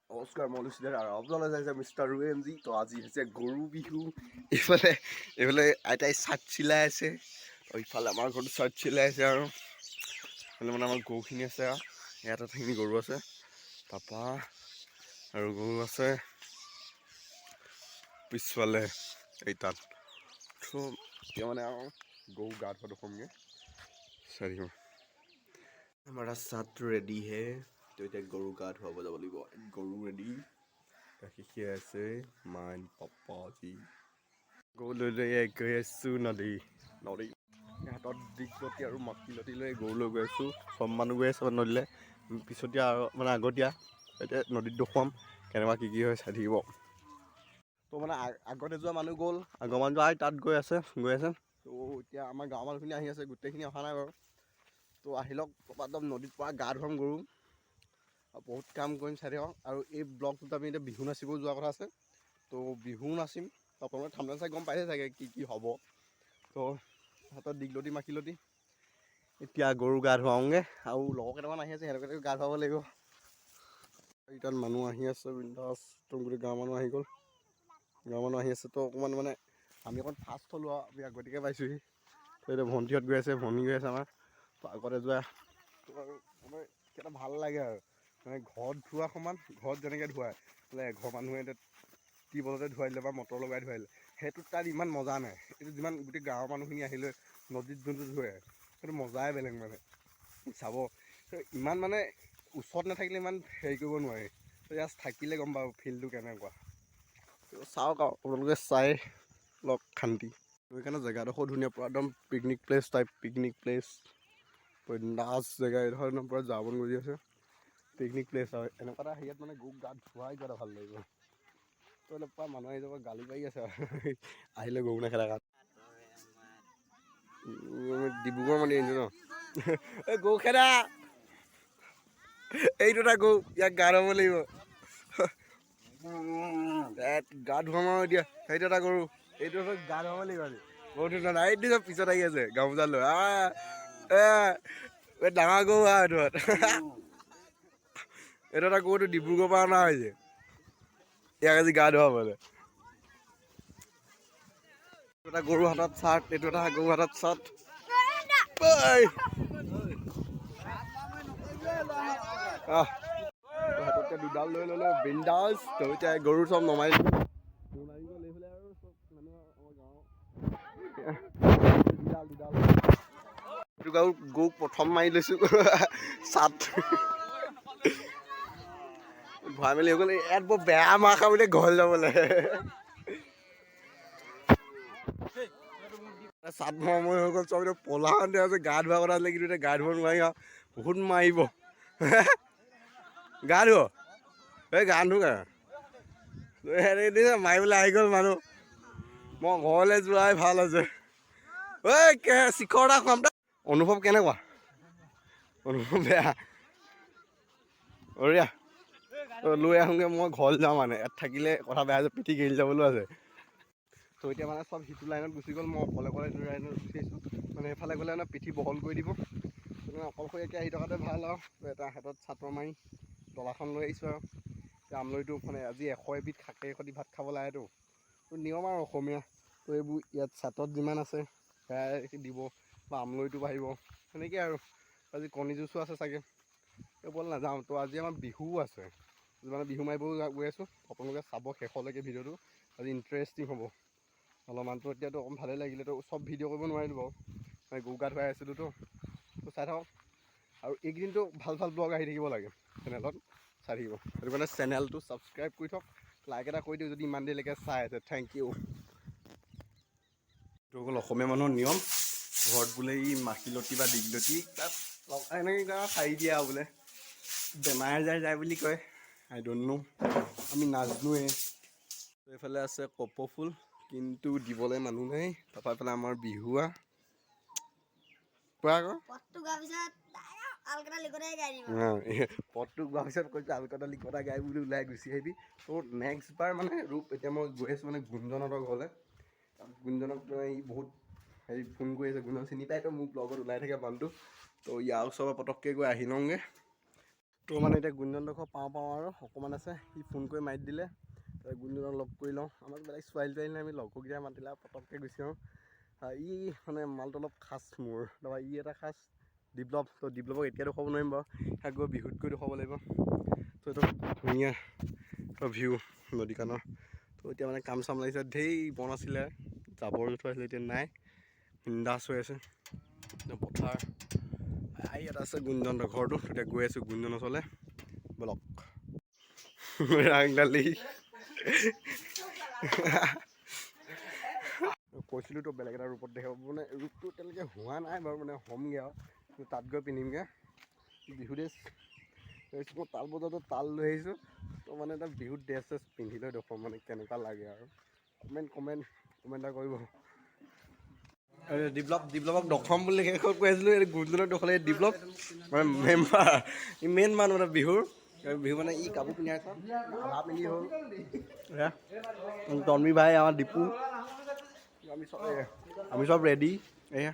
নমস্কাৰ মই লুচিদাৰ আৰু আপোনালোকে চাইছে মিষ্টাৰ ৰুৱেমজি। তো আজি হৈছে গৰু বিহু। এইফালে আইতাই চাৰ্ট চিলাই আছে, ইফালে আমাৰ ঘৰতো চাৰ্ট চিলাই আছে আৰু এইফালে মানে আমাৰ গৰুখিনি আছে আৰু ইয়াত এটাখিনি গৰু আছে, তাৰপা আৰু গৰু আছে পিছফালে এই তাত। তো এতিয়া মানে আৰু গৰু গা ধোৱা দেখোঁগৈ চাৰিও। हमारा साथ रेडी है तो এতিয়া গৰু গা ধুৱাব যাব লাগিব। গৰু ৰেডি, গাখীৰ খীৰাই আছে মাইন পাপাজি। গৰু লৈ গৈ আছোঁ নদী হাতত দীঘলতি আৰু মাখিলতি লৈ গৰু লৈ গৈ আছোঁ। চব মানুহ গৈ আছে নদীলৈ, পিছতীয়া আৰু মানে আগতীয়া। এতিয়া নদীত দেখুৱাম কেনেকুৱা কি হয়, চাই থাকিব। তো মানে আগতে যোৱা মানুহ গ'ল, আগৰ মানুহ যোৱা তাত গৈ আছে তো এতিয়া আমাৰ গাঁৱৰ মানুহখিনি আহি আছে, গোটেইখিনি অহা নাই বাৰু। তো আহি লওক, একদম নদীত পৰা গা ধুৱাম গৰু আৰু বহুত কাম কৰিম চাই থাকক। আৰু এই ব্লগটোত আমি এতিয়া বিহু নাচিব যোৱা কথা আছে, তো বিহু নাচিম। আপোনালোকে থাম্বনেল চাই গম পাইছে চাগে কি হ'ব। তো হাতত দীঘলতি মাখিলতি, এতিয়া গৰু গা ধুৱাওঁগৈ আৰু লগৰ কেইটামান আহি আছে, সিহঁতকে গা ধুৱাব লাগিব। তাত মানুহ আহি আছে বিন্দাছ, তো গোটেই গাঁৱৰ মানুহ আহি গ'ল, গাঁৱৰ মানুহ আহি আছে। তো অকণমান মানে আমি অকণ ফাষ্ট হ'লোঁ আৰু আমি আগতীয়াকৈ পাইছোঁহি। তো এতিয়া ভণ্টিহঁত গৈ আছে, ভনী গৈ আছে আমাৰ। তো আগতে যোৱা তো আৰু মানে কিবা ভাল লাগে আৰু মানে ঘৰত ধোৱা সমান, ঘৰত যেনেকৈ ধুৱায় বোলে এঘৰ মানুহে এতিয়া টিউবৱেলতে ধুৱাই দিলে বা মটৰ লগাই ধুৱাই দিলে, সেইটো তাত ইমান মজা নাই। এইটো যিমান গোটেই গাঁৱৰ মানুহখিনি আহিলে নদীত যোনটো ধুৱে, সেইটো মজাই বেলেগ মানে চাব। ইমান মানে ওচৰত নাথাকিলে ইমান হেৰি কৰিব নোৱাৰি, তো ইয়াত থাকিলে গম পাব ফিল্ডটো কেনেকুৱা। তো চাওক আৰু আপোনালোকে চাই লওক শান্তি। সেইকাৰণে জেগাডোখৰ ধুনীয়া, পূৰা একদম picnic place type, picnic place নাচ জেগা এইডোখৰ একদম পূৰা যাব মন কৰি আছে। পিকনিক প্লেচ হয় এনেকুৱা এটা হেৰিয়াত মানে গৰুক গা ধুৱাই কিবা এটা ভাল লাগিব। তো এনেকুৱা মানুহ আহি যাব, গালি পাৰি আছে আৰু আহিলে গৰু নেখেদা কাৰণে। ডিব্ৰুগড় মাতি আনিছোঁ ন এই গৰু খেদা, এইটো এটা গৰু, ইয়াক গা ধুৱাব লাগিব। গা ধুৱাম আৰু এতিয়া, সেইটো এটা গৰু, এইটো গা ধুৱাব লাগিব আজি। বহুত ধুনীয়া, এইটো চব পিছত আহি আছে গামোচা লৈ। ডাঙৰ গৰু আৰু এইটো এটা গৰুটো ডিব্ৰুগড়ৰ পৰা অনা হৈছে, ইয়াক আজি গা ধুৱাবলৈ। এটা গৰু হাতত চাৰ্ট, এইটো এটা গৰু হাতত চাৰ্ট। হাততকে দুডাল লৈ ল'লো বিন্দাছ। তো এতিয়া গৰু চব নমাই দিলোঁ আৰু চব মানুহ আমাৰ গাঁৱৰ গৰুক প্ৰথম মাৰি লৈছোঁ চাট ভৰাই মেলি হৈ গ'ল। ইয়াত বৰ বেয়া মাৰ খাবলৈ ঘৰলৈ যাবলৈ। চাট সময় হৈ গ'ল, চব এতিয়া পলাহতে আছে। গা ধোৱা কথা আছিলে কিন্তু এতিয়া গা ধুব নোৱাৰি আৰু বহুত মাৰিব। গা ধুৱ এই গা নুধুগা মাৰিবলৈ আহি গ'ল মানুহ। মই ঘৰলৈ যোৱাই ভাল আছে। ঐ শিখৰ এটা খুৱাম। অনুভৱ কেনেকুৱা? অনুভৱ বেয়া। অৰিয়া লৈ আহোঁগৈ, মই ঘৰলৈ যাওঁ মানে। ইয়াত থাকিলে কথা বেয়া যে, পিঠি গেলি যাবলৈও আছে। তো এতিয়া মানে চব সিটো লাইনত গুচি গ'ল, মই অকলে এইটো লাইনত গুচি আহিছোঁ। মানে এইফালে গ'লে মানে পিঠি বহল কৰি দিব, মানে অকলশৰীয়াকৈ আহি থকাতে ভাল আৰু। এটা হাতত চাটৰ মাৰি ডলাখন লৈ আহিছোঁ আৰু আমলৈটো মানে আজি 100 এবিধ শাকেৰে সৈতে ভাত খাব লাগেতো, তো নিয়ম আৰু অসমীয়া। তো এইবোৰ ইয়াত চাটত যিমান আছে সেয়াই দিব, বা আমলৈটো বাঢ়িব সেনেকৈ আৰু। আজি কণী যুঁজো আছে চাগে, ব'ল নাযাওঁ। তো আজি আমাৰ বিহুও আছে, মানে বিহু মাৰিব গৈ আছোঁ। আপোনালোকে চাব শেষলৈকে ভিডিঅ'টো, আজি ইণ্টাৰেষ্টিং হ'ব অলপমানতো। এতিয়াতো অকণ ভালেই লাগিলেতো, চব ভিডিঅ' কৰিব নোৱাৰিলোঁ বাৰু, মানে গৰু গা ধুৱাই আছিলোঁতো। তো চাই থাকক, আৰু এইকেইদিনটো ভাল ব্লগ আহি থাকিব লাগে চেনেলত, চাই থাকিব। সেইটো কাৰণে চেনেলটো ছাবস্ক্ৰাইব কৰি থওক, লাইক এটা কৰি দিওঁ যদি ইমান দেৰিলৈকে চাই আছে, থেংক ইউ। এইটো হ'ল অসমীয়া মানুহৰ নিয়ম, ঘৰত বোলে ই মাখিলতি বা দীঘলতি তাত এনেকৈ খাই দিয়ে আৰু বোলে বেমাৰ আজাৰ যায় বুলি কয়। আই ডণ্ট ন', আমি নাজানোৱে। এইফালে আছে কপৌফুল, কিন্তু দিবলৈ মানুহ নাই। তাৰপৰা এইফালে আমাৰ বিহুৱা পটটো গোৱাৰ পিছত কৈছোঁ আলকটা লিকতা গাই বুলি ওলাই গুচি আহিবি। তো নেক্সট বাৰ মানে ৰূপ, এতিয়া মই গৈ আছোঁ মানে গুঞ্জনহঁতৰ ঘৰলৈ। গুঞ্জনক বহুত হেৰি ফোন কৰি আছে, গুঞ্জন চিনি পায়তো, মোক লগত ওলাই থাকে মানুহটো। তো ইয়াৰ ওচৰৰ পটককৈ গৈ আহি লওঁগৈ। তো মানে এতিয়া গুঞ্জনডোখৰ পাওঁ আৰু অকণমান আছে, সি ফোন কৰি মাতি দিলে, গুঞ্জনক লগ কৰি লওঁ। আমাক বেলেগ ছোৱালী তোৱালী নাই, আমি লগৰকেইটা মাতিলে আৰু পটককৈ গুচি আহোঁ। ই মানে মালটো অলপ খাচ মোৰ, তাৰপৰা ই এটা খাচ ডিপ্লৱ। তো ডিপ্লৱক এতিয়া দেখুৱাব নোৱাৰিম বাৰু, তাক গৈ বিহুত গৈ দেখুৱাব লাগিব। তো এইটো ধুনীয়া ভিউ নদী কাণৰ। তো এতিয়া মানে কাম চাম লাগিছে, ঢেৰ বন আছিলে, জাবৰ জোঁথৰ আছিলে, এতিয়া নাই, বিন্দাছ হৈ আছে পথাৰ। ইয়াত আছে গুঞ্জনৰ ঘৰটো, এতিয়া গৈ আছোঁ গুঞ্জনৰ ওচৰলৈ, বলক। ৰাংডালি কৈছিলোঁ তো বেলেগ এটা ৰূপত দেখাব, মানে ৰূপটো এতিয়ালৈকে হোৱা নাই বাৰু, মানে হ'মগৈ আৰু তাত গৈ পিন্ধিমগৈ বিহু ড্ৰেছ। মই তাল বজাৰটো তাল লৈ আহিছোঁ, তো মানে এটা বিহু ড্ৰেছ চেছ পিন্ধি লৈ দেখুৱাম মানে কেনেকুৱা লাগে আৰু। কমেণ্ট এটা কৰিব। ডিপ্লৱক দেখুৱাম বুলি কৈ আছিলোঁ, এই গুঞ্জনক দেখুৱালে ডিপ্লৱ মানে মেম্বাৰ, ই মেইন মানুহ মানে বিহুৰ মানে ই কাপোৰ পিন্ধাই আধা পিন্ধি হ'ল। তন্মী ভাই, আমাৰ ডিপু, আমি চব ৰেডি। এয়া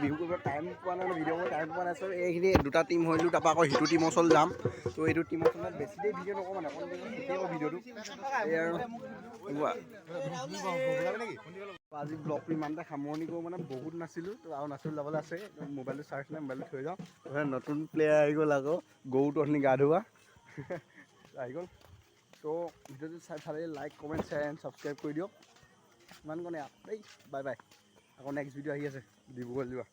বিহু কৰিব টাইম পোৱা নাই ভিডিঅ' কৰিব টাইম পোৱা নাই চব এইখিনি দুটা টিম হৈলোঁ তাৰপৰা আকৌ সিটো টিমৰ ওচৰলৈ যাম তো এইটো টিমৰ ওচৰত বেছি দেৰি ভিডিঅ' নকৰোঁ মানে অকণ দেৰি ভিডিঅ'টো এই আৰু আজি ব্লগটো ইমানতে সামৰণি কৰোঁ মানে বহুত নাছিলোঁ তো আৰু নাছিলোঁ যাবলৈ আছে মোবাইলটো চাৰ্জ নাই মোবাইলটো থৈ যাওঁ নতুন প্লেয়াৰ আহি গ'ল আকৌ গৰুটো অথনি গা ধোৱা আহি গ'ল তো ভিডিঅ'টো চাই ভালেই like comment share and subscribe কৰি দিয়ক ইমান কাৰণে দেই বাই বাই আকৌ নেক্সট ভিডিঅ' আহি আছে ডিব্ৰুগড় যোৱা